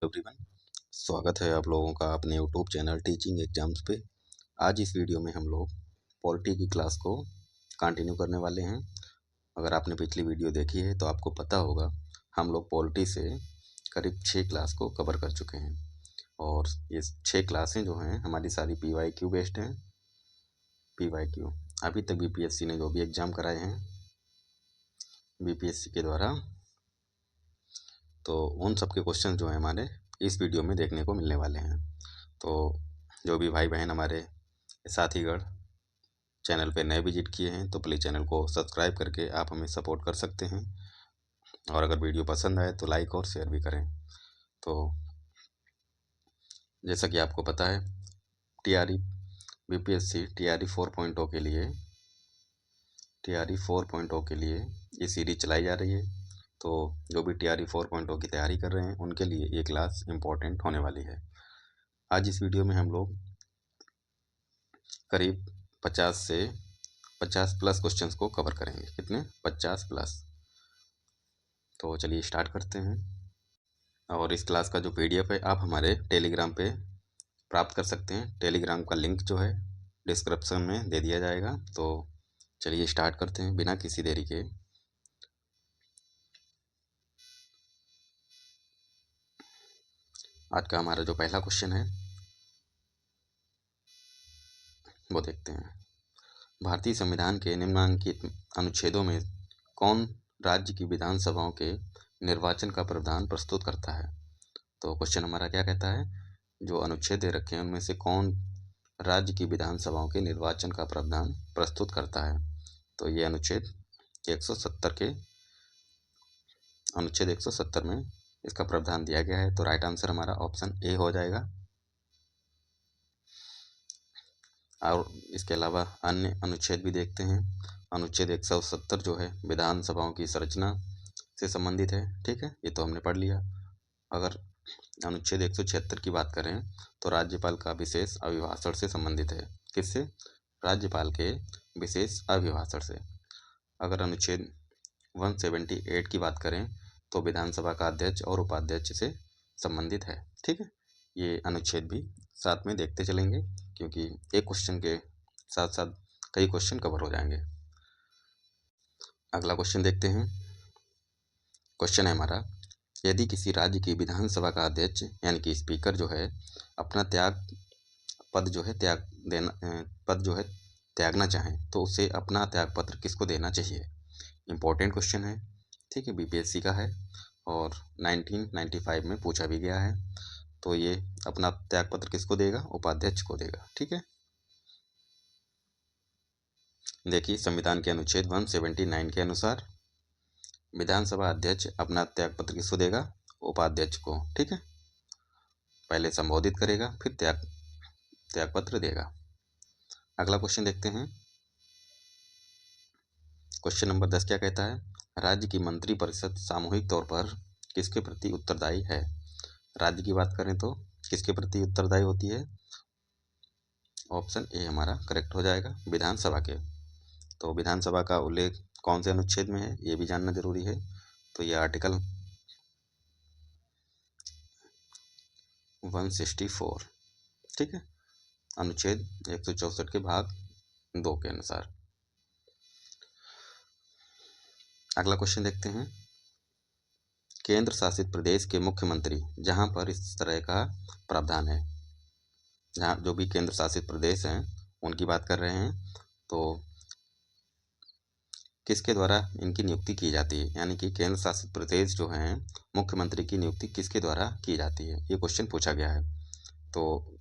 Everyone, स्वागत है आप लोगों का अपने यूट्यूब चैनल टीचिंग एग्जाम्स पे। आज इस वीडियो में हम लोग पॉलिटी की क्लास को कंटिन्यू करने वाले हैं। अगर आपने पिछली वीडियो देखी है तो आपको पता होगा हम लोग पॉलिटी से करीब 6 क्लास को कवर कर चुके हैं और ये 6 क्लासें जो हैं हमारी सारी PYQ बेस्ड हैं। PYQ अभी तक BPSC ने जो भी एग्ज़ाम कराए हैं BPSC के द्वारा, तो उन सब के क्वेश्चन जो हैं हमारे इस वीडियो में देखने को मिलने वाले हैं। तो जो भी भाई बहन हमारे साथीगण चैनल पे नए विजिट किए हैं तो प्लीज़ चैनल को सब्सक्राइब करके आप हमें सपोर्ट कर सकते हैं और अगर वीडियो पसंद आए तो लाइक और शेयर भी करें। तो जैसा कि आपको पता है TRE BPSC TRE 4.0 के लिए ये सीरीज चलाई जा रही है। तो जो भी TRE 4.0 की तैयारी कर रहे हैं उनके लिए ये क्लास इम्पोर्टेंट होने वाली है। आज इस वीडियो में हम लोग करीब 50 प्लस क्वेश्चंस को कवर करेंगे। कितने? 50 प्लस। तो चलिए स्टार्ट करते हैं। और इस क्लास का जो PDF है आप हमारे टेलीग्राम पे प्राप्त कर सकते हैं। टेलीग्राम का लिंक जो है डिस्क्रिप्शन में दे दिया जाएगा। तो चलिए स्टार्ट करते हैं बिना किसी देरी के। आज का हमारा जो पहला क्वेश्चन है वो देखते हैं। भारतीय संविधान के निम्नलिखित अनुच्छेदों में कौन राज्य की विधानसभाओं के निर्वाचन का प्रावधान प्रस्तुत करता है? तो क्वेश्चन हमारा क्या कहता है, जो अनुच्छेद दे रखे हैं उनमें से कौन राज्य की विधानसभाओं के निर्वाचन का प्रावधान प्रस्तुत करता है? तो ये अनुच्छेद 170 में इसका प्रावधान दिया गया है। तो राइट आंसर हमारा ऑप्शन ए हो जाएगा। और इसके अलावा अन्य अनुच्छेद भी देखते हैं। अनुच्छेद 170 जो है विधानसभाओं की संरचना से संबंधित है। ठीक है, ये तो हमने पढ़ लिया। अगर अनुच्छेद 176 की बात करें तो राज्यपाल का विशेष अभिभाषण से संबंधित है। किससे? राज्यपाल के विशेष अभिभाषण से। अगर अनुच्छेद 178 की बात करें तो विधानसभा का अध्यक्ष और उपाध्यक्ष से संबंधित है। ठीक है, ये अनुच्छेद भी साथ में देखते चलेंगे क्योंकि एक क्वेश्चन के साथ साथ कई क्वेश्चन कवर हो जाएंगे। अगला क्वेश्चन देखते हैं। क्वेश्चन है हमारा, यदि किसी राज्य की विधानसभा का अध्यक्ष यानी कि स्पीकर जो है अपना पद जो है त्यागना चाहें तो उसे अपना त्यागपत्र किसको देना चाहिए? इम्पोर्टेंट क्वेश्चन है। ठीक है, BPSC का है और 1995 में पूछा भी गया है। तो ये अपना त्यागपत्र किसको देगा? उपाध्यक्ष को देगा। ठीक है, देखिए संविधान के अनुच्छेद 179 के अनुसार विधानसभा अध्यक्ष अपना त्यागपत्र किसको देगा? उपाध्यक्ष को। ठीक है, पहले संबोधित करेगा फिर त्यागपत्र देगा। अगला क्वेश्चन देखते हैं। क्वेश्चन नंबर 10 क्या कहता है, राज्य की मंत्रिपरिषद सामूहिक तौर पर किसके प्रति उत्तरदायी है? राज्य की बात करें तो किसके प्रति उत्तरदायी होती है? ऑप्शन ए हमारा करेक्ट हो जाएगा, विधानसभा के। तो विधानसभा का उल्लेख कौन से अनुच्छेद में है ये भी जानना जरूरी है। तो ये आर्टिकल 164। ठीक है, अनुच्छेद 164 के भाग 2 के अनुसार। अगला क्वेश्चन देखते हैं। केंद्र शासित प्रदेश के मुख्यमंत्री जहां पर इस तरह का प्रावधान है, जहाँ जो भी केंद्र शासित प्रदेश हैं उनकी बात कर रहे हैं, तो किसके द्वारा इनकी नियुक्ति की जाती है? यानी कि केंद्र शासित प्रदेश जो हैं मुख्यमंत्री की नियुक्ति किसके द्वारा की जाती है, ये क्वेश्चन पूछा गया है। तो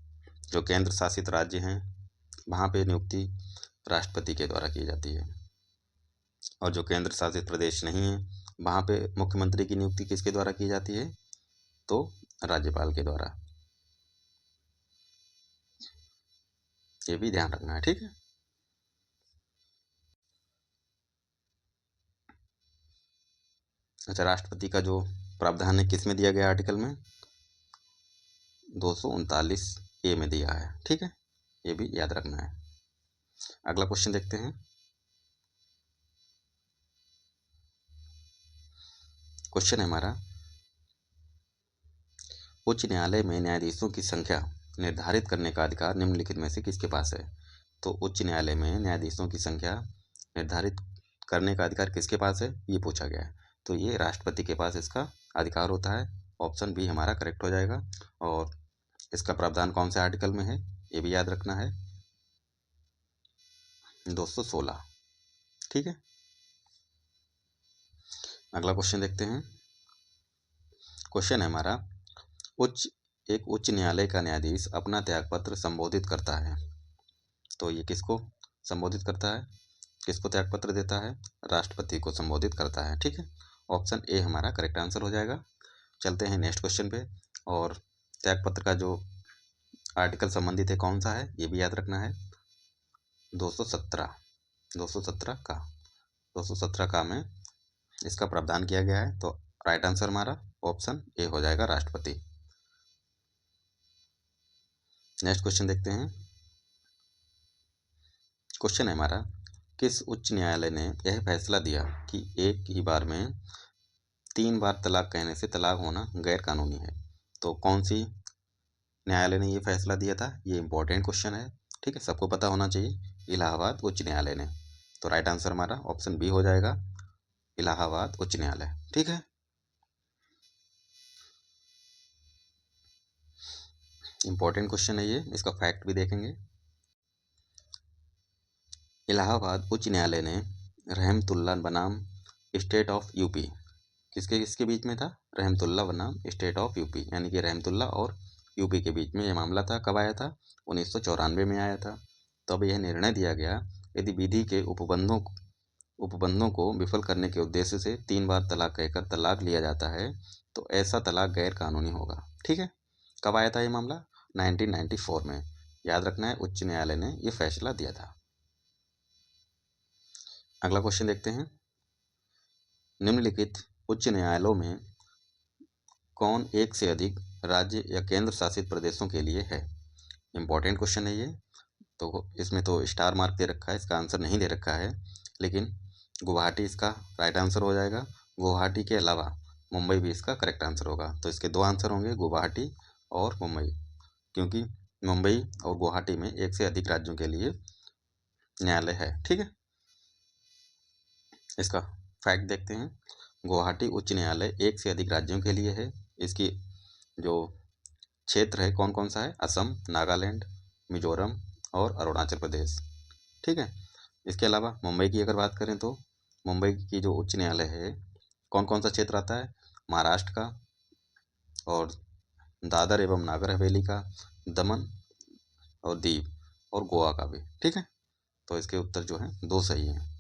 जो केंद्र शासित राज्य हैं वहाँ पे नियुक्ति राष्ट्रपति के द्वारा की जाती है और जो केंद्र शासित प्रदेश नहीं है वहाँ पे मुख्यमंत्री की नियुक्ति किसके द्वारा की जाती है? तो राज्यपाल के द्वारा। ये भी ध्यान रखना है। ठीक है, अच्छा, राष्ट्रपति का जो प्रावधान है किस में दिया गया? आर्टिकल में 239A में दिया है। ठीक है, ये भी याद रखना है। अगला क्वेश्चन देखते हैं। क्वेश्चन है हमारा, उच्च न्यायालय में न्यायाधीशों की संख्या निर्धारित करने का अधिकार निम्नलिखित में से किसके पास है? तो उच्च न्यायालय में न्यायाधीशों की संख्या निर्धारित करने का अधिकार किसके पास है, ये पूछा गया है। तो ये राष्ट्रपति के पास इसका अधिकार होता है। ऑप्शन बी हमारा करेक्ट हो जाएगा। और इसका प्रावधान कौन से आर्टिकल में है, ये भी याद रखना है, 216। ठीक है, अगला क्वेश्चन देखते हैं। क्वेश्चन है हमारा, एक उच्च न्यायालय का न्यायाधीश अपना त्यागपत्र संबोधित करता है, तो ये किसको संबोधित करता है, किसको त्यागपत्र देता है? राष्ट्रपति को संबोधित करता है। ठीक है, ऑप्शन ए हमारा करेक्ट आंसर हो जाएगा। चलते हैं नेक्स्ट क्वेश्चन पे। और त्यागपत्र का जो आर्टिकल संबंधित है कौन सा है, ये भी याद रखना है, 217 का में इसका प्रावधान किया गया है। तो राइट आंसर हमारा ऑप्शन ए हो जाएगा, राष्ट्रपति। नेक्स्ट क्वेश्चन देखते हैं। क्वेश्चन है हमारा, किस उच्च न्यायालय ने यह फैसला दिया कि एक ही बार में 3 बार तलाक कहने से तलाक होना गैर कानूनी है? तो कौन सी न्यायालय ने ये फैसला दिया था? ये इंपॉर्टेंट क्वेश्चन है। ठीक है, सबको पता होना चाहिए, इलाहाबाद उच्च न्यायालय ने। तो राइट आंसर हमारा ऑप्शन बी हो जाएगा, इलाहाबाद उच्च न्यायालय। ठीक है, इंपॉर्टेंट क्वेश्चन है ये, इसका फैक्ट भी देखेंगे। इलाहाबाद उच्च न्यायालय ने रहमतुल्ला बनाम स्टेट ऑफ यूपी, किसके किसके बीच में था? रहमतुल्ला बनाम स्टेट ऑफ यूपी, यानी कि रहमतुल्ला और यूपी के बीच में ये मामला था। कब आया था? 1994 में आया था। तब यह निर्णय दिया गया, यदि विधि के उपबंधों को विफल करने के उद्देश्य से 3 बार तलाक कहकर तलाक लिया जाता है तो ऐसा तलाक गैर कानूनी होगा। ठीक है, कब आया था ये मामला? 1994 में। याद रखना है, उच्च न्यायालय ने ये फैसला दिया था। अगला क्वेश्चन देखते हैं। निम्नलिखित उच्च न्यायालयों में कौन एक से अधिक राज्य या केंद्र शासित प्रदेशों के लिए है? इंपॉर्टेंट क्वेश्चन है ये। तो इसमें तो स्टार मार्क दे रखा है, इसका आंसर नहीं दे रखा है, लेकिन गुवाहाटी इसका राइट आंसर हो जाएगा। गुवाहाटी के अलावा मुंबई भी इसका करेक्ट आंसर होगा। तो इसके 2 आंसर होंगे, गुवाहाटी और मुंबई, क्योंकि मुंबई और गुवाहाटी में एक से अधिक राज्यों के लिए न्यायालय है। ठीक है, इसका फैक्ट देखते हैं। गुवाहाटी उच्च न्यायालय एक से अधिक राज्यों के लिए है। इसकी जो क्षेत्र है कौन कौन सा है? असम, नागालैंड, मिजोरम और अरुणाचल प्रदेश। ठीक है, इसके अलावा मुंबई की अगर बात करें तो मुंबई की जो उच्च न्यायालय है कौन कौन सा क्षेत्र आता है? महाराष्ट्र का और दादर एवं नागर हवेली का, दमन और दीव और गोवा का भी। ठीक है, तो इसके उत्तर जो हैं 2 सही हैं।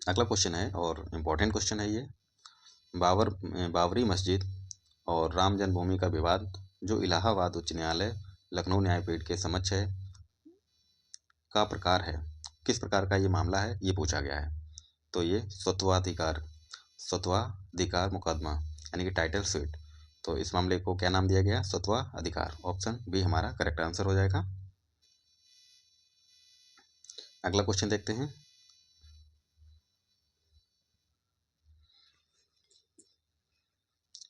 अगला क्वेश्चन है और इम्पोर्टेंट क्वेश्चन है ये, बाबरी मस्जिद और राम जन्मभूमि का विवाद जो इलाहाबाद उच्च न्यायालय लखनऊ न्यायपीठ के समक्ष है का प्रकार है, किस प्रकार का ये मामला है, ये पूछा गया है। तो ये स्वत्वाधिकार मुकदमा, यानी कि टाइटल स्वीट। तो इस मामले को क्या नाम दिया गया? स्वत्वाधिकार। ऑप्शन बी हमारा करेक्ट आंसर हो जाएगा। अगला क्वेश्चन देखते हैं।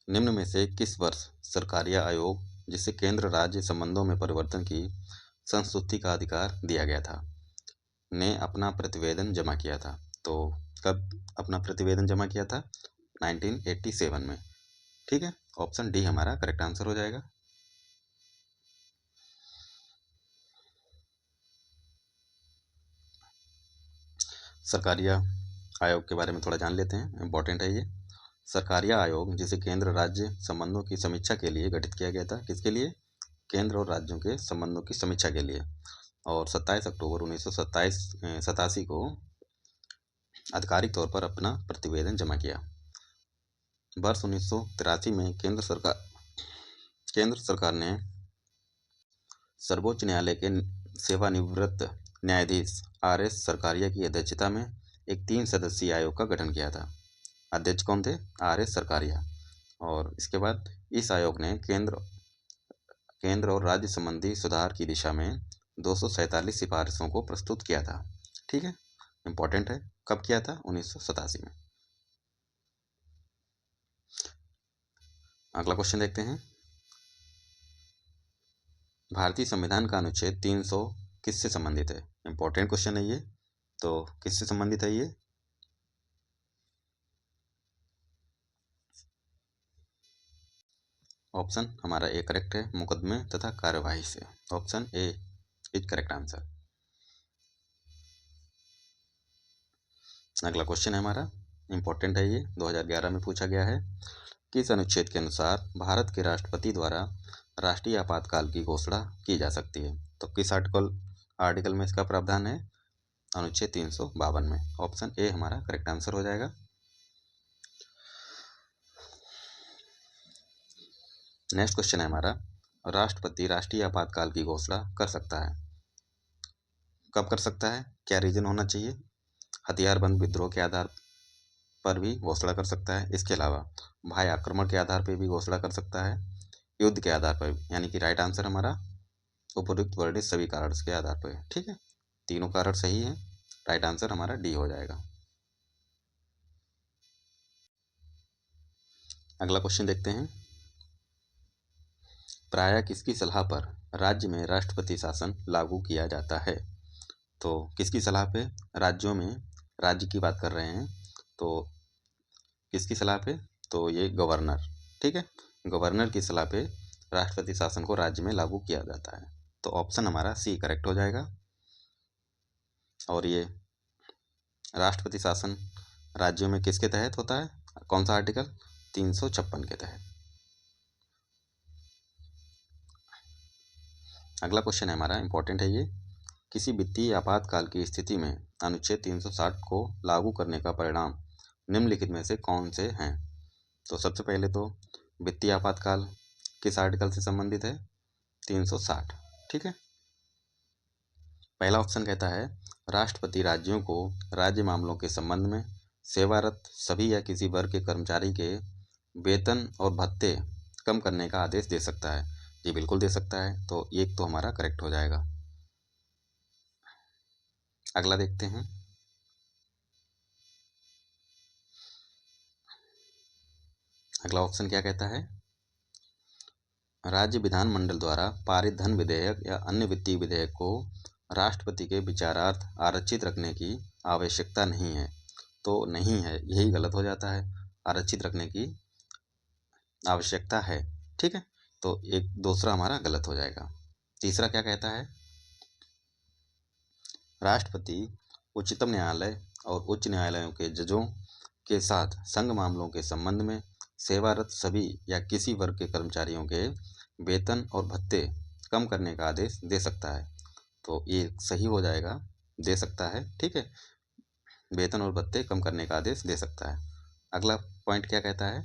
निम्न में से किस वर्ष सरकारिया आयोग, जिसे केंद्र राज्य संबंधों में परिवर्तन की संस्तुति का अधिकार दिया गया था, ने अपना प्रतिवेदन जमा किया था? तो कब अपना प्रतिवेदन जमा किया था? 1987 में। ठीक है, ऑप्शन डी हमारा करेक्ट आंसर हो जाएगा। सरकारिया आयोग के बारे में थोड़ा जान लेते हैं, इम्पोर्टेंट है ये। सरकारिया आयोग, जिसे केंद्र राज्य संबंधों की समीक्षा के लिए गठित किया गया था, किसके लिए? केंद्र और राज्यों के संबंधों की समीक्षा के लिए। और 27 अक्टूबर 1987 को आधिकारिक तौर पर अपना प्रतिवेदन जमा किया। वर्ष 1983 में केंद्र सरकार ने सर्वोच्च न्यायालय के सेवानिवृत्त न्यायाधीश RS सरकारिया की अध्यक्षता में एक 3 सदस्यीय आयोग का गठन किया था। अध्यक्ष कौन थे? RS सरकारिया। और इसके बाद इस आयोग ने केंद्र और राज्य संबंधी सुधार की दिशा में 247 सिफारिशों को प्रस्तुत किया था। ठीक है, इंपॉर्टेंट है, कब किया था? 1987 में। अगला क्वेश्चन देखते हैं। भारतीय संविधान का अनुच्छेद 300 किससे संबंधित है? इंपॉर्टेंट क्वेश्चन है ये। तो किससे संबंधित है ये? ऑप्शन हमारा ए करेक्ट है, मुकदमे तथा कार्यवाही से। Option A is correct answer. अगला क्वेश्चन है हमारा, इंपॉर्टेंट है ये, 2011 में पूछा गया है। किस अनुच्छेद के अनुसार भारत के राष्ट्रपति द्वारा राष्ट्रीय आपातकाल की घोषणा की जा सकती है? तो किस आर्टिकल में इसका प्रावधान है? अनुच्छेद 352 में। ऑप्शन ए हमारा करेक्ट आंसर हो जाएगा। नेक्स्ट क्वेश्चन है हमारा, राष्ट्रपति राष्ट्रीय आपातकाल की घोषणा कर सकता है, कब कर सकता है, क्या रीजन होना चाहिए? हथियारबंद विद्रोह के आधार पर भी घोषणा कर सकता है, इसके अलावा भाई आक्रमण के आधार पर भी घोषणा कर सकता है, युद्ध के आधार पर, यानी कि राइट आंसर हमारा उपयुक्त वर्णित सभी कारण के आधार पर है। ठीक है, तीनों कारण सही हैं, राइट आंसर हमारा डी हो जाएगा। अगला क्वेश्चन देखते हैं। प्रायः किसकी सलाह पर राज्य में राष्ट्रपति शासन लागू किया जाता है? तो किसकी सलाह पे? राज्यों में, राज्य की बात कर रहे हैं, तो किसकी सलाह पे? तो ये गवर्नर। ठीक है, गवर्नर की सलाह पे राष्ट्रपति शासन को राज्य में लागू किया जाता है। तो ऑप्शन हमारा सी करेक्ट हो जाएगा। और ये राष्ट्रपति शासन राज्यों में किसके तहत होता है? कौन सा आर्टिकल? 356 के तहत। अगला क्वेश्चन है हमारा, इंपॉर्टेंट है ये। किसी वित्तीय आपातकाल की स्थिति में अनुच्छेद 360 को लागू करने का परिणाम निम्नलिखित में से कौन से हैं? तो सबसे पहले तो वित्तीय आपातकाल किस आर्टिकल से संबंधित है? 360। ठीक है, पहला ऑप्शन कहता है राष्ट्रपति राज्यों को राज्य मामलों के संबंध में सेवारत सभी या किसी वर्ग के कर्मचारी के वेतन और भत्ते कम करने का आदेश दे सकता है। जी बिल्कुल दे सकता है, तो एक तो हमारा करेक्ट हो जाएगा। अगला देखते हैं। अगला ऑप्शन क्या कहता है? राज्य विधानमंडल द्वारा पारित धन विधेयक या अन्य वित्तीय विधेयक को राष्ट्रपति के विचारार्थ आरक्षित रखने की आवश्यकता नहीं है। तो नहीं है, यही गलत हो जाता है, आरक्षित रखने की आवश्यकता है। ठीक है, तो एक दूसरा हमारा गलत हो जाएगा। तीसरा क्या कहता है? राष्ट्रपति उच्चतम न्यायालय और उच्च न्यायालयों के जजों के साथ संघ मामलों के संबंध में सेवारत सभी या किसी वर्ग के कर्मचारियों के वेतन और भत्ते कम करने का आदेश दे सकता है। तो ये सही हो जाएगा, दे सकता है। ठीक है, वेतन और भत्ते कम करने का आदेश दे सकता है। अगला पॉइंट क्या कहता है?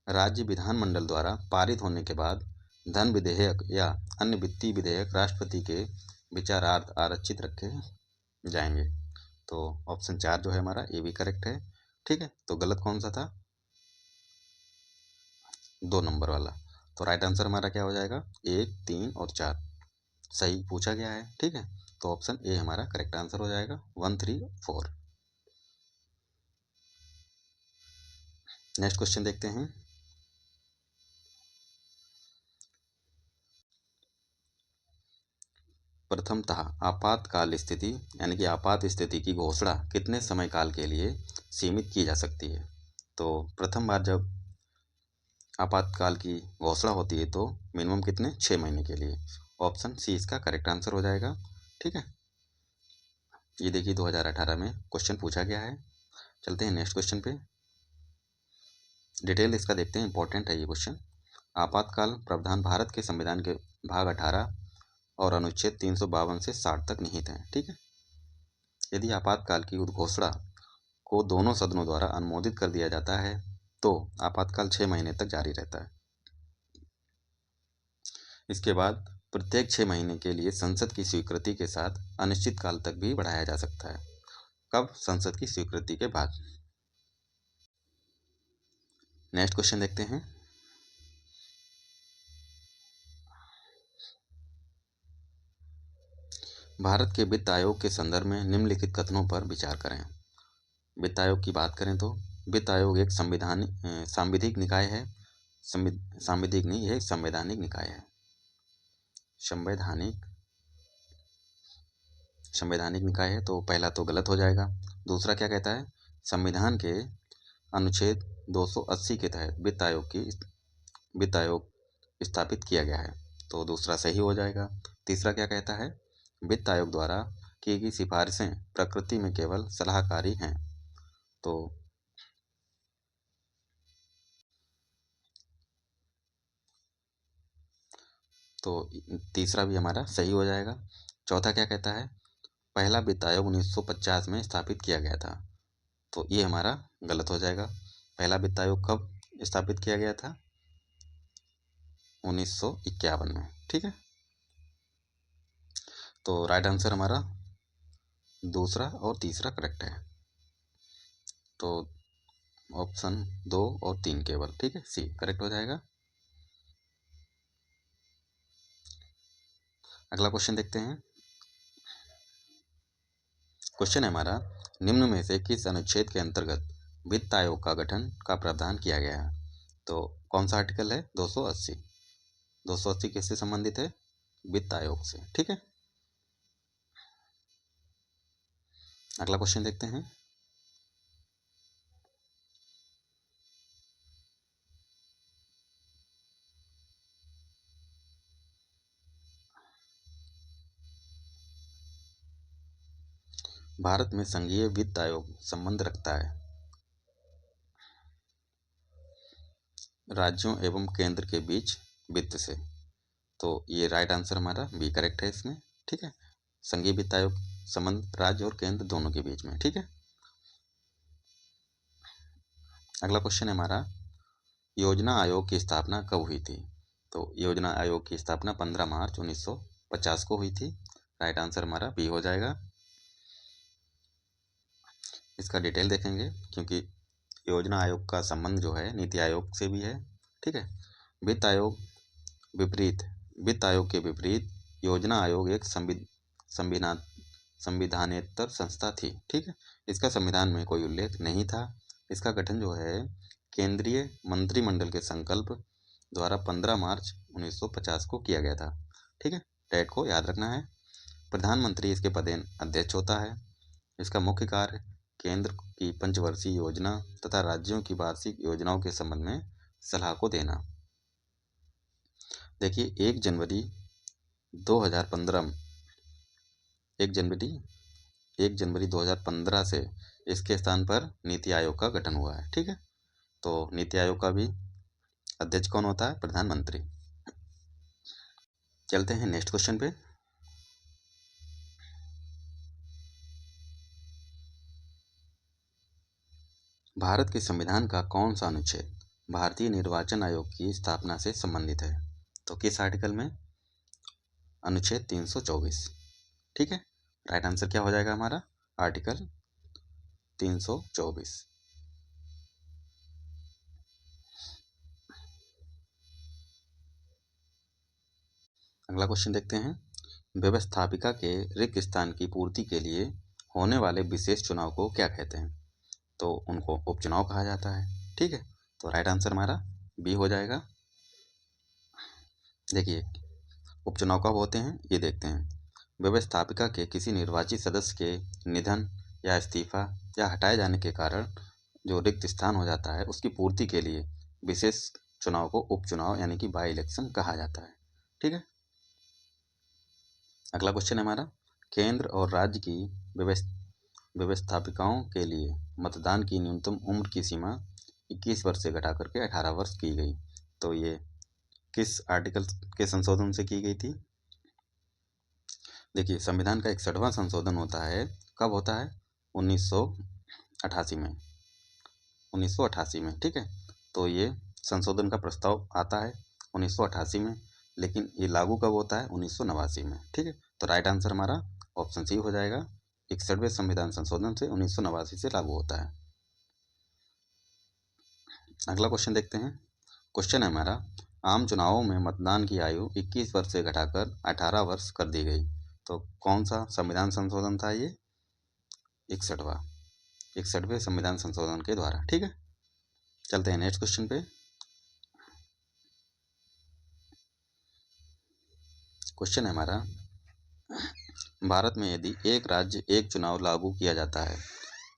राज्य विधानमंडल द्वारा पारित होने के बाद धन विधेयक या अन्य वित्तीय विधेयक राष्ट्रपति के विचारार्थ आरक्षित रखे जाएंगे। तो ऑप्शन 4 जो है हमारा ये भी करेक्ट है। ठीक है, तो गलत कौन सा था? 2 नंबर वाला। तो राइट आंसर हमारा क्या हो जाएगा? 1, 3 और 4 सही पूछा गया है। ठीक है, तो ऑप्शन ए हमारा करेक्ट आंसर हो जाएगा, 1, 3, 4। नेक्स्ट क्वेश्चन देखते हैं। प्रथमतः आपातकाल स्थिति यानी कि आपात स्थिति की घोषणा कितने समय काल के लिए सीमित की जा सकती है? तो प्रथम बार जब आपातकाल की घोषणा होती है तो मिनिमम कितने? 6 महीने के लिए। ऑप्शन सी इसका करेक्ट आंसर हो जाएगा। ठीक है, ये देखिए 2018 में क्वेश्चन पूछा गया है। चलते हैं नेक्स्ट क्वेश्चन पे, डिटेल इसका देखते हैं, इंपॉर्टेंट है ये क्वेश्चन। आपातकाल प्रावधान भारत के संविधान के भाग 18 और अनुच्छेद 352 से 60 तक निहित हैं। ठीक है, यदि आपातकाल की उद्घोषणा को दोनों सदनों द्वारा अनुमोदित कर दिया जाता है तो आपातकाल 6 महीने तक जारी रहता है। इसके बाद प्रत्येक 6 महीने के लिए संसद की स्वीकृति के साथ अनिश्चित काल तक भी बढ़ाया जा सकता है। कब? संसद की स्वीकृति के बाद। नेक्स्ट क्वेश्चन देखते हैं। भारत के वित्त आयोग के संदर्भ में निम्नलिखित कथनों पर विचार करें। वित्त आयोग की बात करें तो वित्त आयोग एक सांविधिक निकाय है। सांविधिक नहीं, यह संवैधानिक निकाय है। संवैधानिक निकाय है, तो पहला तो गलत हो जाएगा। दूसरा क्या कहता है, संविधान के अनुच्छेद 280 के तहत वित्त आयोग स्थापित किया गया है, तो दूसरा सही हो जाएगा। तीसरा क्या कहता है, वित्त आयोग द्वारा की गई सिफारिशें प्रकृति में केवल सलाहकारी हैं, तो तीसरा भी हमारा सही हो जाएगा। चौथा क्या कहता है, पहला वित्त आयोग 1950 में स्थापित किया गया था, तो ये हमारा गलत हो जाएगा। पहला वित्त आयोग कब स्थापित किया गया था, 1951 में। ठीक है, तो राइट आंसर हमारा दूसरा और तीसरा करेक्ट है, तो ऑप्शन 2 और 3 केवल, ठीक है, सी करेक्ट हो जाएगा। अगला क्वेश्चन देखते हैं। क्वेश्चन है हमारा, निम्न में से किस अनुच्छेद के अंतर्गत वित्त आयोग का गठन का प्रावधान किया गया है? तो कौन सा आर्टिकल है, 280। 280 किससे संबंधित है, वित्त आयोग से। ठीक है, अगला क्वेश्चन देखते हैं। भारत में संघीय वित्त आयोग संबंध रखता है राज्यों एवं केंद्र के बीच वित्त से, तो ये राइट आंसर हमारा बी करेक्ट है इसमें। ठीक है, संघीय वित्त आयोग संबंध राज्य और केंद्र दोनों के बीच में। ठीक है, अगला क्वेश्चन है हमारा, योजना आयोग की स्थापना कब हुई थी? तो योजना आयोग की स्थापना 15 मार्च 1950 को हुई थी। राइट आंसर हमारा बी हो जाएगा। इसका डिटेल देखेंगे, क्योंकि योजना आयोग का संबंध जो है नीति आयोग से भी है। ठीक है, वित्त आयोग वित्त आयोग के विपरीत योजना आयोग एक संविधानेतर संस्था थी। ठीक है, इसका संविधान में कोई उल्लेख नहीं था। इसका गठन जो है केंद्रीय मंत्रिमंडल के संकल्प द्वारा 15 मार्च 1950 को किया गया था। ठीक है, डेट को याद रखना है। प्रधानमंत्री इसके पदेन अध्यक्ष होता है। इसका मुख्य कार्य केंद्र की पंचवर्षीय योजना तथा राज्यों की वार्षिक योजनाओं के संबंध में सलाह को देना। देखिए, 1 जनवरी 2015 से इसके स्थान पर नीति आयोग का गठन हुआ है। ठीक है, तो नीति आयोग का भी अध्यक्ष कौन होता है, प्रधानमंत्री। चलते हैं नेक्स्ट क्वेश्चन पे। भारत के संविधान का कौन सा अनुच्छेद भारतीय निर्वाचन आयोग की स्थापना से संबंधित है? तो किस आर्टिकल में, अनुच्छेद 324। ठीक है, राइट आंसर क्या हो जाएगा हमारा, आर्टिकल 324। अगला क्वेश्चन देखते हैं। व्यवस्थापिका के रिक्त स्थान की पूर्ति के लिए होने वाले विशेष चुनाव को क्या कहते हैं? तो उनको उपचुनाव कहा जाता है। ठीक है, तो राइट आंसर हमारा बी हो जाएगा। देखिए, उपचुनाव कब होते हैं ये देखते हैं। व्यवस्थापिका के किसी निर्वाचित सदस्य के निधन या इस्तीफा या हटाए जाने के कारण जो रिक्त स्थान हो जाता है, उसकी पूर्ति के लिए विशेष चुनाव को उपचुनाव यानी कि बाई इलेक्शन कहा जाता है। ठीक है, अगला क्वेश्चन है हमारा, केंद्र और राज्य की व्यवस्थापिकाओं के लिए मतदान की न्यूनतम उम्र की सीमा 21 वर्ष से घटाकर के 18 वर्ष की गई। तो ये किस आर्टिकल के संशोधन से की गई थी? देखिए, संविधान का 61वां संशोधन होता है, कब होता है, 1988 में। 1988 में। ठीक है, तो ये संशोधन का प्रस्ताव आता है 1988 में, लेकिन ये लागू कब होता है, 1989 में। ठीक है, तो राइट आंसर हमारा ऑप्शन सी हो जाएगा। 61वें संविधान संशोधन से 1989 से लागू होता है। अगला क्वेश्चन देखते हैं। क्वेश्चन है हमारा, आम चुनावों में मतदान की आयु 21 वर्ष से घटाकर 18 वर्ष कर दी गई। तो कौन सा संविधान संशोधन था ये, 61वां। 61वें संविधान संशोधन के द्वारा। ठीक है, चलते हैं नेक्स्ट क्वेश्चन पे। क्वेश्चन है हमारा, भारत में यदि एक राज्य एक चुनाव लागू किया जाता है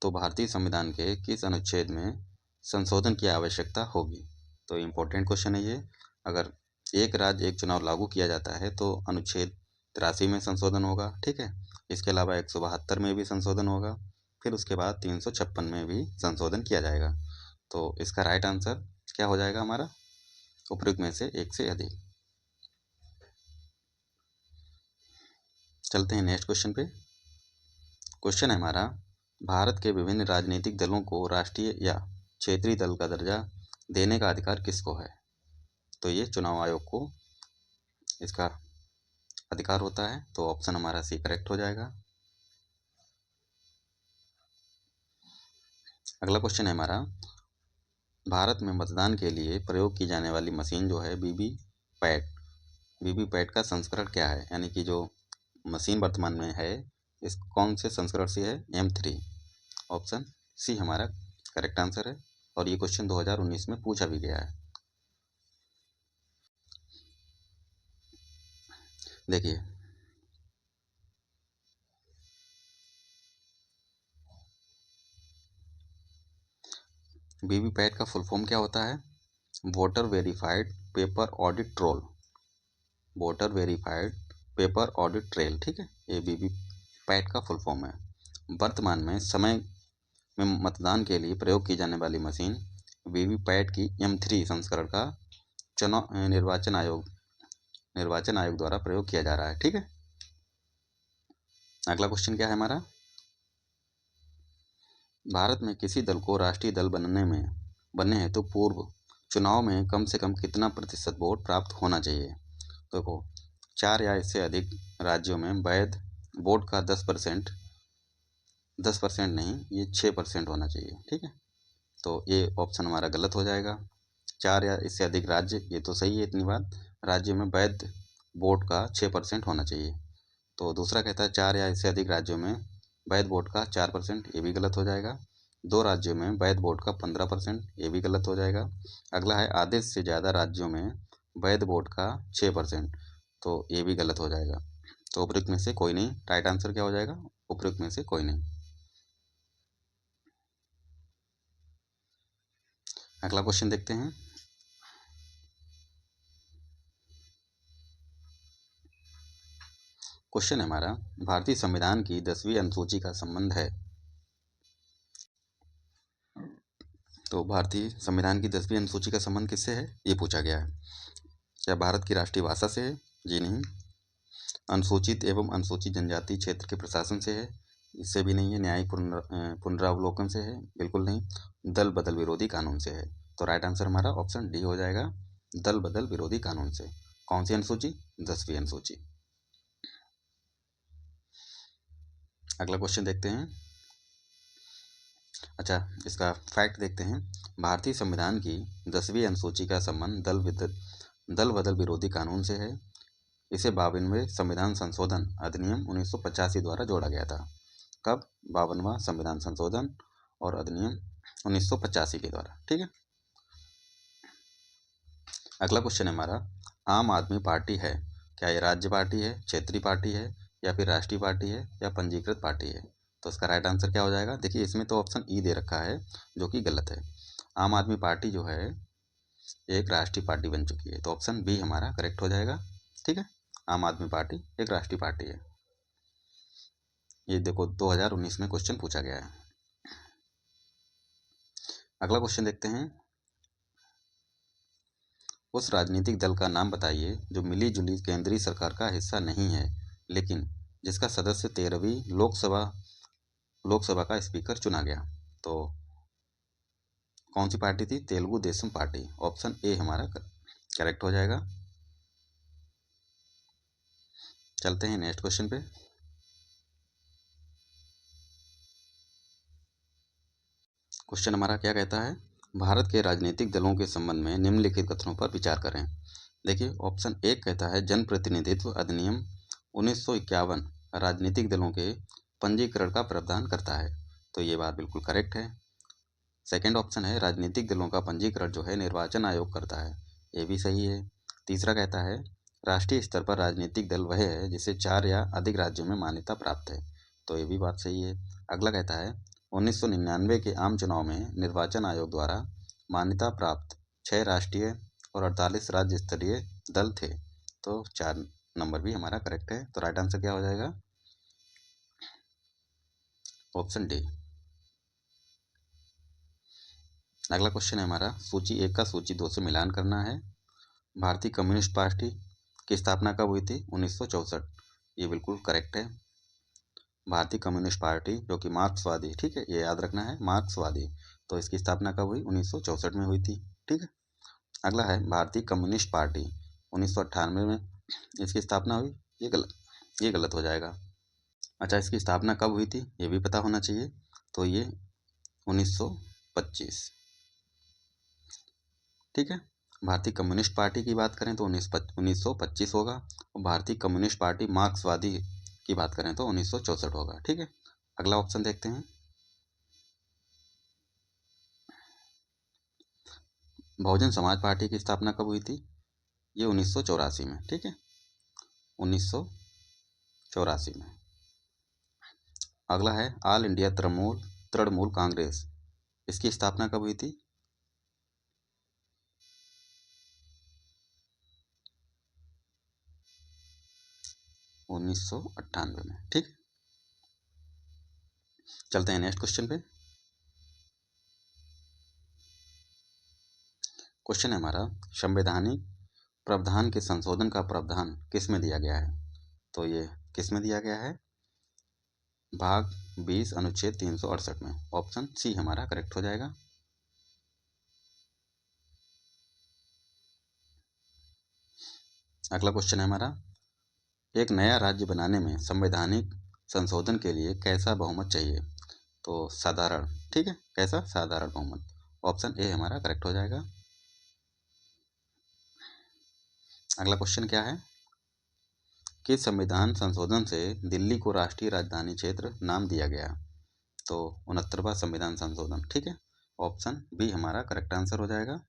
तो भारतीय संविधान के किस अनुच्छेद में संशोधन की आवश्यकता होगी? तो इम्पोर्टेंट क्वेश्चन है ये। अगर एक राज्य एक चुनाव लागू किया जाता है तो अनुच्छेद 83 में संशोधन होगा। ठीक है, इसके अलावा 172 में भी संशोधन होगा, फिर उसके बाद 356 में भी संशोधन किया जाएगा। तो इसका राइट आंसर क्या हो जाएगा हमारा? उपयुक्त में से एक से अधिक। चलते हैं नेक्स्ट क्वेश्चन पे। क्वेश्चन है हमारा, भारत के विभिन्न राजनीतिक दलों को राष्ट्रीय या क्षेत्रीय दल का दर्जा देने का अधिकार किसको है? तो ये चुनाव आयोग को इसका अधिकार होता है। तो ऑप्शन हमारा सी करेक्ट हो जाएगा। अगला क्वेश्चन है हमारा, भारत में मतदान के लिए प्रयोग की जाने वाली मशीन जो है वीवीपैट का संस्करण क्या है? यानी कि जो मशीन वर्तमान में है इस कौन से संस्करण से है? M3। ऑप्शन सी हमारा करेक्ट आंसर है और ये क्वेश्चन 2019 में पूछा भी गया है। देखिए, वीवीपैट का फुल फॉर्म क्या होता है? Voter verified paper audit roll. Voter verified paper audit trail. ठीक है, ये वीवीपैट का फुल फॉर्म है। वर्तमान में समय में मतदान के लिए प्रयोग की जाने वाली मशीन वीवीपैट की M3 संस्करण का चुनाव निर्वाचन आयोग द्वारा प्रयोग किया जा रहा है। ठीक है, अगला क्वेश्चन क्या है हमारा, भारत में किसी दल को राष्ट्रीय दल बनने हेतु पूर्व चुनाव में कम से कम कितना प्रतिशत वोट प्राप्त होना चाहिए? देखो, 4 या इससे अधिक राज्यों में वैध वोट का 10% नहीं, ये 6% होना चाहिए। ठीक है, तो ये ऑप्शन हमारा गलत हो जाएगा। 4 या इससे अधिक राज्य, ये तो सही है इतनी बात, राज्यों में वैध वोट का 6% होना चाहिए। तो दूसरा कहता है 4 या इससे अधिक राज्यों में वैध वोट का 4%, ये भी गलत हो जाएगा। 2 राज्यों में वैध वोट का 15%, ये भी गलत हो जाएगा। अगला है आधे से ज़्यादा राज्यों में वैध वोट का 6%, तो ये भी गलत हो जाएगा। तो उपयुक्त में से कोई नहीं। राइट आंसर क्या हो जाएगा? उपयुक्त में से कोई नहीं। अगला क्वेश्चन देखते हैं। क्वेश्चन है हमारा, भारतीय संविधान की 10वीं अनुसूची का संबंध है। तो भारतीय संविधान की 10वीं अनुसूची का संबंध किससे है, ये पूछा गया है। क्या भारत की राष्ट्रीय भाषा से है? जी नहीं। अनुसूचित एवं अनुसूचित जनजाति क्षेत्र के प्रशासन से है? इससे भी नहीं है। न्यायिक पुनरावलोकन से है? बिल्कुल नहीं। दल बदल विरोधी कानून से है। तो राइट आंसर हमारा ऑप्शन डी हो जाएगा, दल बदल विरोधी कानून से। कौन सी अनुसूची? 10वीं अनुसूची। अगला क्वेश्चन देखते हैं। अच्छा, इसका फैक्ट देखते हैं। भारतीय संविधान की 10वीं अनुसूची का संबंध दल बदल विरोधी कानून से है। इसे 52वें संविधान संशोधन अधिनियम 1985 द्वारा जोड़ा गया था। कब? 52वां संविधान संशोधन और अधिनियम 1985 के द्वारा। ठीक है, अगला क्वेश्चन है हमारा, आम आदमी पार्टी है, क्या ये राज्य पार्टी है, क्षेत्रीय पार्टी है, या फिर राष्ट्रीय पार्टी है, या पंजीकृत पार्टी है? तो इसका राइट आंसर क्या हो जाएगा? देखिए, इसमें तो ऑप्शन ई दे रखा है जो कि गलत है। आम आदमी पार्टी जो है एक राष्ट्रीय पार्टी बन चुकी है, तो ऑप्शन बी हमारा करेक्ट हो जाएगा। ठीक है, आम आदमी पार्टी एक राष्ट्रीय पार्टी है। ये देखो 2019 में क्वेश्चन पूछा गया है। अगला क्वेश्चन देखते हैं। उस राजनीतिक दल का नाम बताइए जो मिली जुली केंद्रीय सरकार का हिस्सा नहीं है, लेकिन जिसका सदस्य 13वीं लोकसभा का स्पीकर चुना गया। तो कौन सी पार्टी थी? Telugu Desam party. Option A हमारा करेक्ट हो जाएगा। चलते हैं नेक्स्ट क्वेश्चन पे। क्वेश्चन हमारा क्या कहता है, भारत के राजनीतिक दलों के संबंध में निम्नलिखित कथनों पर विचार करें। देखिए, ऑप्शन एक कहता है जनप्रतिनिधित्व अधिनियम 1951 राजनीतिक दलों के पंजीकरण का प्रावधान करता है। तो ये बात बिल्कुल करेक्ट है। सेकंड ऑप्शन है राजनीतिक दलों का पंजीकरण जो है निर्वाचन आयोग करता है, ये भी सही है। तीसरा कहता है राष्ट्रीय स्तर पर राजनीतिक दल वह है जिसे 4 या अधिक राज्यों में मान्यता प्राप्त है, तो ये भी बात सही है। अगला कहता है 1999 के आम चुनाव में निर्वाचन आयोग द्वारा मान्यता प्राप्त 6 राष्ट्रीय और 48 राज्य स्तरीय दल थे, तो 4 नंबर भी हमारा करेक्ट है। तो राइट आंसर क्या हो जाएगा? Option D. अगला क्वेश्चन है हमारा सूची 1 का सूची 2 से मिलान करना है। भारतीय कम्युनिस्ट पार्टी की स्थापना कब हुई थी? 1964। ये बिल्कुल करेक्ट है। भारतीय कम्युनिस्ट पार्टी जो कि मार्क्सवादी, ठीक है, ये याद रखना है, मार्क्सवादी, तो इसकी स्थापना कब हुई? 1964 में हुई थी, ठीक है। अगला है भारतीय कम्युनिस्ट पार्टी 1998 में इसकी स्थापना हुई, ये गलत हो जाएगा। अच्छा, इसकी स्थापना कब हुई थी ये भी पता होना चाहिए, तो ये 1925, ठीक है। भारतीय कम्युनिस्ट पार्टी की बात करें तो 1925 होगा, और भारतीय कम्युनिस्ट पार्टी मार्क्सवादी की बात करें तो 1964 होगा, ठीक है। अगला ऑप्शन देखते हैं। बहुजन समाज पार्टी की स्थापना कब हुई थी? ये 1984 में, ठीक है, 1984 में। अगला है ऑल इंडिया तृणमूल कांग्रेस, इसकी स्थापना कब हुई थी? 1998 में, ठीक। चलते हैं नेक्स्ट क्वेश्चन पे। क्वेश्चन है हमारा संवैधानिक प्रावधान के संशोधन का प्रावधान किस में दिया गया है? तो ये किस में दिया गया है? भाग 20 अनुच्छेद 368 में। ऑप्शन सी हमारा करेक्ट हो जाएगा। अगला क्वेश्चन है हमारा एक नया राज्य बनाने में संवैधानिक संशोधन के लिए कैसा बहुमत चाहिए? तो साधारण, ठीक है, कैसा? साधारण बहुमत। ऑप्शन ए हमारा करेक्ट हो जाएगा। अगला क्वेश्चन क्या है? किस संविधान संशोधन से दिल्ली को राष्ट्रीय राजधानी क्षेत्र नाम दिया गया? तो 69वां संविधान संशोधन, ठीक है। ऑप्शन बी हमारा करेक्ट आंसर हो जाएगा।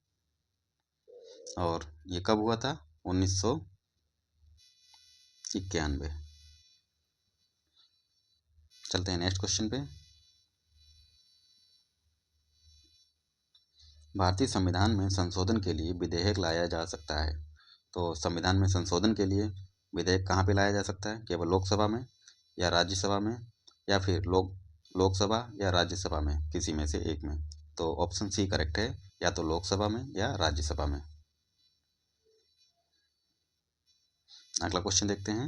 और ये कब हुआ था? 1991। चलते हैं नेक्स्ट क्वेश्चन पे। भारतीय संविधान में संशोधन के लिए विधेयक लाया जा सकता है, तो संविधान में संशोधन के लिए विधेयक कहाँ पे लाया जा सकता है? केवल लोकसभा में या राज्यसभा में, या फिर लोकसभा या राज्यसभा में, किसी में से एक में। तो ऑप्शन सी करेक्ट है, या तो लोकसभा में या राज्यसभा में। अगला क्वेश्चन देखते हैं।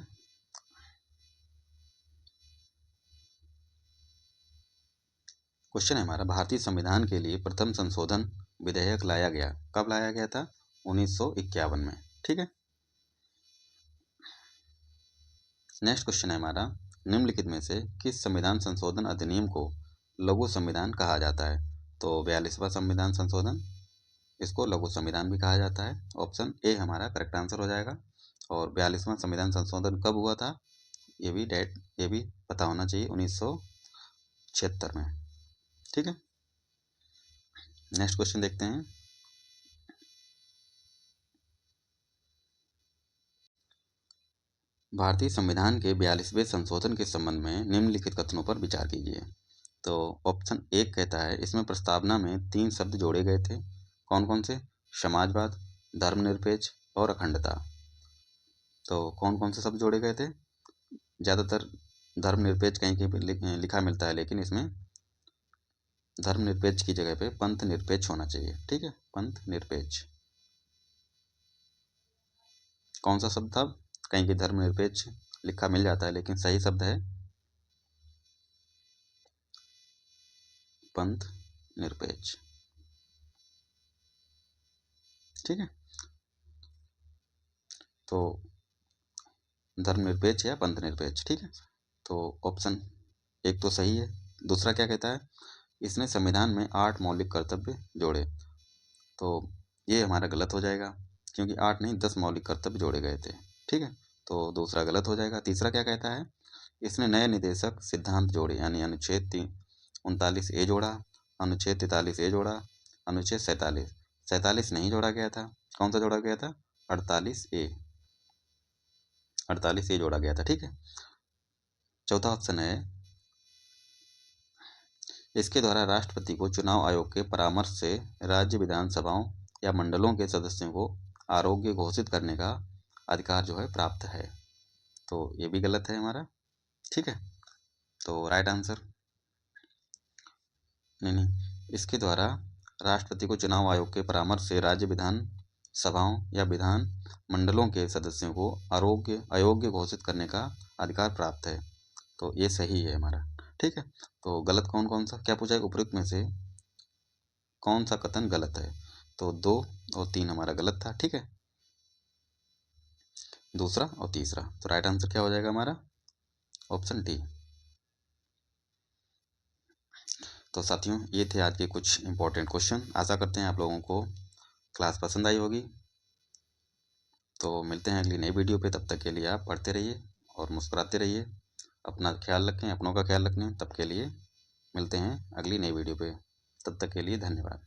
क्वेश्चन है हमारा भारतीय संविधान के लिए प्रथम संशोधन विधेयक लाया गया, कब लाया गया था? 1951 में, ठीक है। नेक्स्ट क्वेश्चन है हमारा निम्नलिखित में से किस संविधान संशोधन अधिनियम को लघु संविधान कहा जाता है? तो 42वां संविधान संशोधन, इसको लघु संविधान भी कहा जाता है। ऑप्शन ए हमारा करेक्ट आंसर हो जाएगा। और 42वां संविधान संशोधन कब हुआ था? ये भी पता होना चाहिए, 1976 में, ठीक है। नेक्स्ट क्वेश्चन देखते हैं। भारतीय संविधान के 42वें संशोधन के संबंध में निम्नलिखित कथनों पर विचार कीजिए। तो ऑप्शन एक कहता है इसमें प्रस्तावना में 3 शब्द जोड़े गए थे, कौन कौन से? समाजवाद, धर्मनिरपेक्ष और अखंडता। तो कौन कौन से शब्द जोड़े गए थे? ज़्यादातर धर्मनिरपेक्ष कहीं कहीं पे लिखा मिलता है, लेकिन इसमें धर्मनिरपेक्ष की जगह पे पंथ निरपेक्ष होना चाहिए, ठीक है, पंथ निरपेक्ष। कौन सा शब्द था? कहीं कहीं धर्मनिरपेक्ष लिखा मिल जाता है, लेकिन सही शब्द है पंथ निरपेक्ष, ठीक है। तो धर्मनिरपेक्ष या पंथ निरपेक्ष, ठीक है। तो ऑप्शन एक तो सही है। दूसरा क्या कहता है? इसने संविधान में 8 मौलिक कर्तव्य जोड़े, तो ये हमारा गलत हो जाएगा, क्योंकि 8 नहीं 10 मौलिक कर्तव्य जोड़े गए थे, ठीक है। तो दूसरा गलत हो जाएगा। तीसरा क्या कहता है? इसने नए निदेशक सिद्धांत जोड़े, यानी 39 ए जोड़ा, अनुच्छेद 43 ए जोड़ा, अनुच्छेद 47, 47 नहीं जोड़ा गया था, कौन सा जोड़ा गया था? 48 ए, 48 ए जोड़ा गया था, ठीक है। चौथा ऑप्शन है, इसके द्वारा राष्ट्रपति को चुनाव आयोग के परामर्श से राज्य विधानसभाओं या मंडलों के सदस्यों को अयोग्य घोषित करने का अधिकार जो है प्राप्त है। तो ये भी गलत है हमारा, ठीक है। तो राइट आंसर, नहीं, इसके द्वारा राष्ट्रपति को चुनाव आयोग के परामर्श से राज्य विधान सभाओं या विधान मंडलों के सदस्यों को अयोग्य घोषित करने का अधिकार प्राप्त है। तो ये सही है हमारा, ठीक है। तो गलत कौन कौन सा, क्या पूछा है, उपयुक्त में से कौन सा कथन गलत है? तो 2 और 3 हमारा गलत था, ठीक है, दूसरा और तीसरा। तो राइट आंसर क्या हो जाएगा हमारा? Option D. तो साथियों, ये थे आज के कुछ इंपॉर्टेंट क्वेश्चन। आशा करते हैं आप लोगों को क्लास पसंद आई होगी। तो मिलते हैं अगली नई वीडियो पे, तब तक के लिए आप पढ़ते रहिए और मुस्कुराते रहिए। अपना ख्याल रखें, अपनों का ख्याल रखें। तब के लिए मिलते हैं अगली नई वीडियो पे, तब तक के लिए धन्यवाद।